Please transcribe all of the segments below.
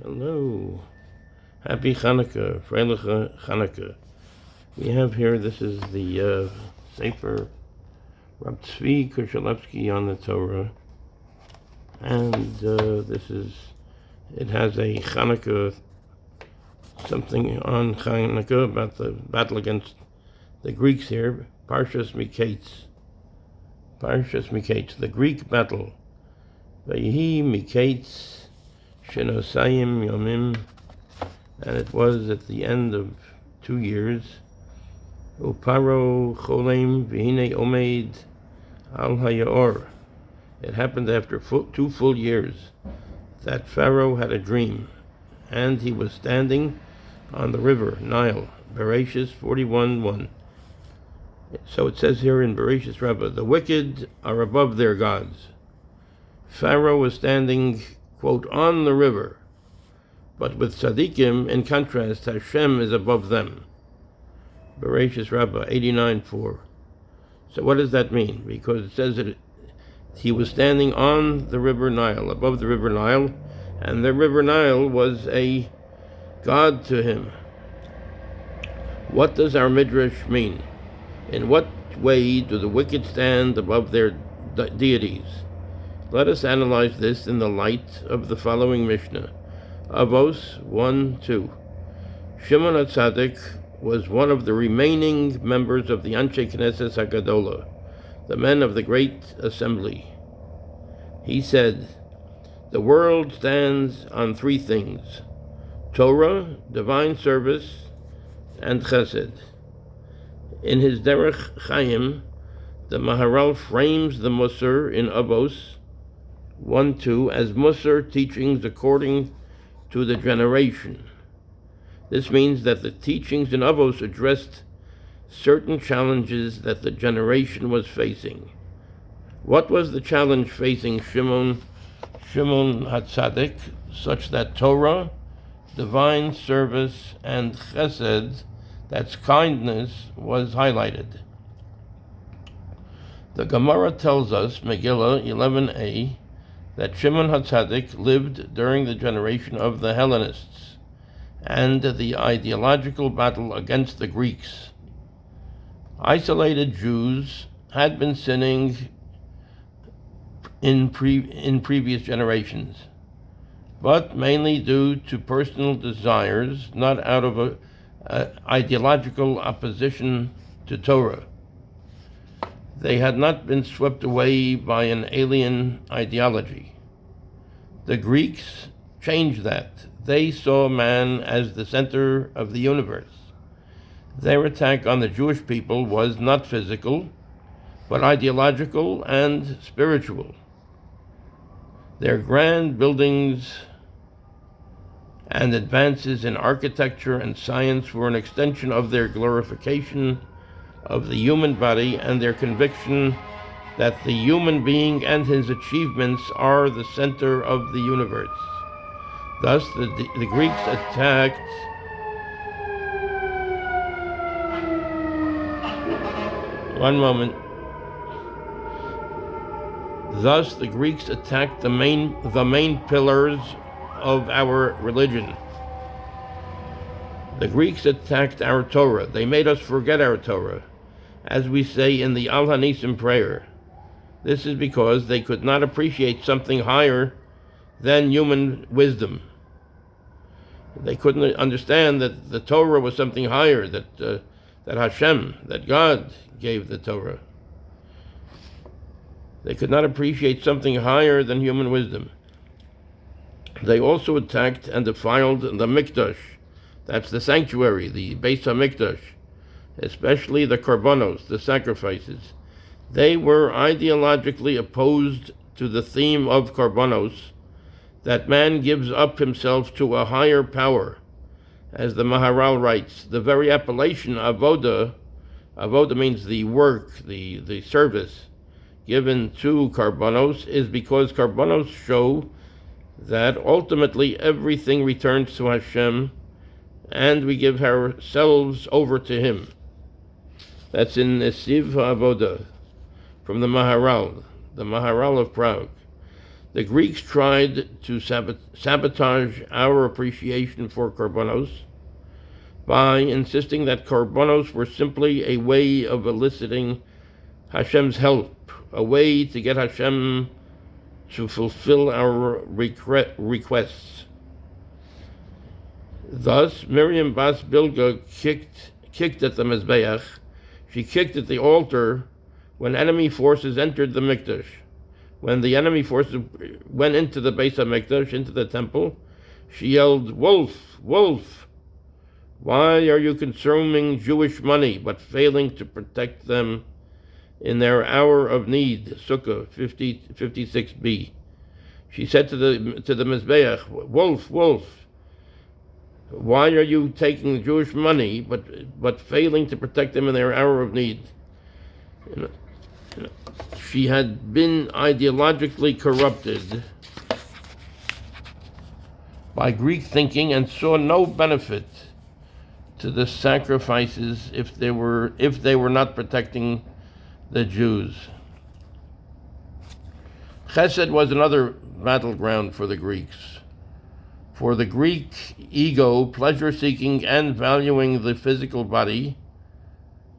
Hello. Happy Hanukkah, Freiliche Hanukkah. We have here, this is the Sefer Rab Tzvi Kushalevsky on the Torah. And it has a Hanukkah, something on Hanukkah about the battle against the Greeks here. Parshas Mikets. Parshas Mikets, the Greek battle. Vayhi Mikets Shenosayim Yomim, and it was at the end of 2 years. Uparo Cholem V'hine Omeid Al Hayaor. It happened after 2 full years that Pharaoh had a dream, and he was standing on the river Nile. Bereshis 41:1. So it says here in Bereshis Rabbah, the wicked are above their gods. Pharaoh was standing, quote, on the river, but with tzaddikim, in contrast, Hashem is above them. Bereshis Rabbah 89:4. So what does that mean? Because it says that he was standing on the river Nile, above the river Nile, and the river Nile was a god to him. What does our midrash mean? In what way do the wicked stand above their deities? Let us analyze this in the light of the following Mishnah. Avos 1:2. Shimon HaTzadik was one of the remaining members of the Anshe Knesset HaGadola, the men of the Great Assembly. He said, the world stands on 3 things: Torah, divine service, and Chesed. In his Derech Chaim, the Maharal frames the Musar in Avos 1:2 as Musar teachings according to the generation. This means that the teachings in Avos addressed certain challenges that the generation was facing. What was the challenge facing Shimon HaTzadik, such that Torah, divine service, and Chesed, that's kindness, was highlighted? The Gemara tells us, Megillah 11a, that Shimon HaTzadik lived during the generation of the Hellenists and the ideological battle against the Greeks. Isolated Jews had been sinning in previous generations, but mainly due to personal desires, not out of ideological opposition to Torah. They had not been swept away by an alien ideology. The Greeks changed that. They saw man as the center of the universe. Their attack on the Jewish people was not physical, but ideological and spiritual. Their grand buildings and advances in architecture and science were an extension of their glorification of the human body and their conviction that the human being and his achievements are the center of the universe. Thus, the Greeks attacked Thus, the Greeks attacked the main pillars of our religion. The Greeks attacked our Torah. They made us forget our Torah, as we say in the Al Hanisim prayer. This is because they could not appreciate something higher than human wisdom. They couldn't understand that the Torah was something higher, that Hashem, that God gave the Torah. They could not appreciate something higher than human wisdom. They also attacked and defiled the Mikdash, that's the sanctuary, the Beis HaMikdash, especially the korbanos, the sacrifices. They were ideologically opposed to the theme of korbanos, that man gives up himself to a higher power. As the Maharal writes, the very appellation avoda means the work, the service given to korbanos, is because korbanos show that ultimately everything returns to Hashem and we give ourselves over to Him. That's in Nesiv HaAvodah, from the Maharal of Prague. The Greeks tried to sabotage our appreciation for korbanos by insisting that korbanos were simply a way of eliciting Hashem's help, a way to get Hashem to fulfill our requests. Thus, Miriam Bas Bilga kicked at the Mizbeach. She kicked at the altar when enemy forces entered the Mikdash. When the enemy forces went into the Beis HaMikdash, into the temple, she yelled, "Wolf, wolf! Why are you consuming Jewish money but failing to protect them in their hour of need?" Sukkah 56b. She said to the Mizbeach, "Wolf, wolf! Why are you taking Jewish money but failing to protect them in their hour of need?" She had been ideologically corrupted by Greek thinking and saw no benefit to the sacrifices if they were not protecting the Jews. Chesed was another battleground for the Greeks. For the Greek ego, pleasure-seeking and valuing the physical body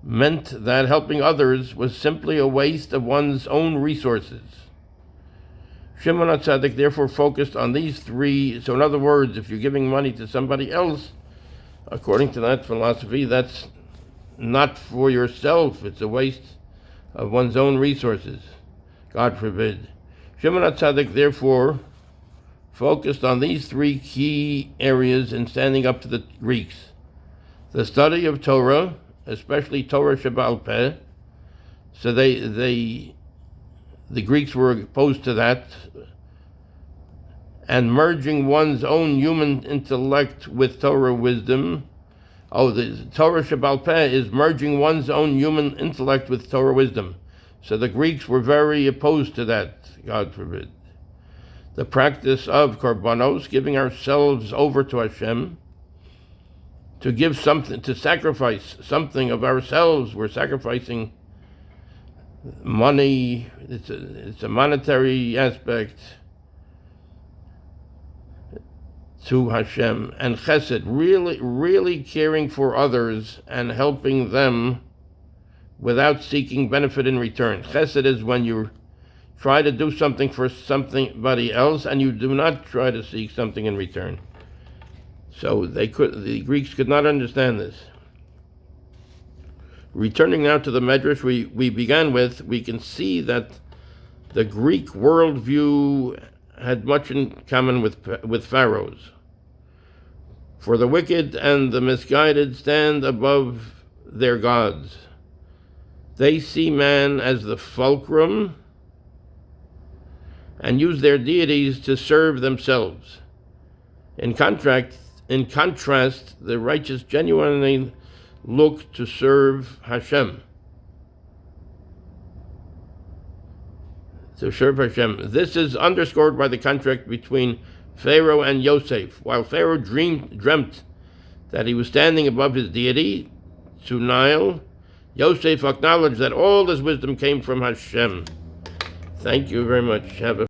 meant that helping others was simply a waste of one's own resources. Shimon HaTzadik therefore focused on these three. So in other words, if you're giving money to somebody else, according to that philosophy, that's not for yourself. It's a waste of one's own resources. God forbid. Shimon HaTzadik therefore focused on these three key areas in standing up to the Greeks: the study of Torah, especially Torah Sheba'al Peh. So the Greeks were opposed to that, and merging one's own human intellect with Torah wisdom. The Torah Sheba'al Peh is merging one's own human intellect with Torah wisdom. So the Greeks were very opposed to that, God forbid. The practice of korbanos, giving ourselves over to Hashem, to give something, to sacrifice something of ourselves. We're sacrificing money. It's a monetary aspect to Hashem. And chesed, really caring for others and helping them without seeking benefit in return. Chesed is when you try to do something for somebody else and you do not try to seek something in return. So the Greeks could not understand this. Returning now to the Medrash we began with, we can see that the Greek worldview had much in common with Pharaoh's. For the wicked and the misguided stand above their gods. They see man as the fulcrum and use their deities to serve themselves. In contrast, the righteous genuinely look to serve Hashem. This is underscored by the contract between Pharaoh and Yosef. While Pharaoh dreamt that he was standing above his deity, to Nile, Yosef acknowledged that all his wisdom came from Hashem. Thank you very much. Have a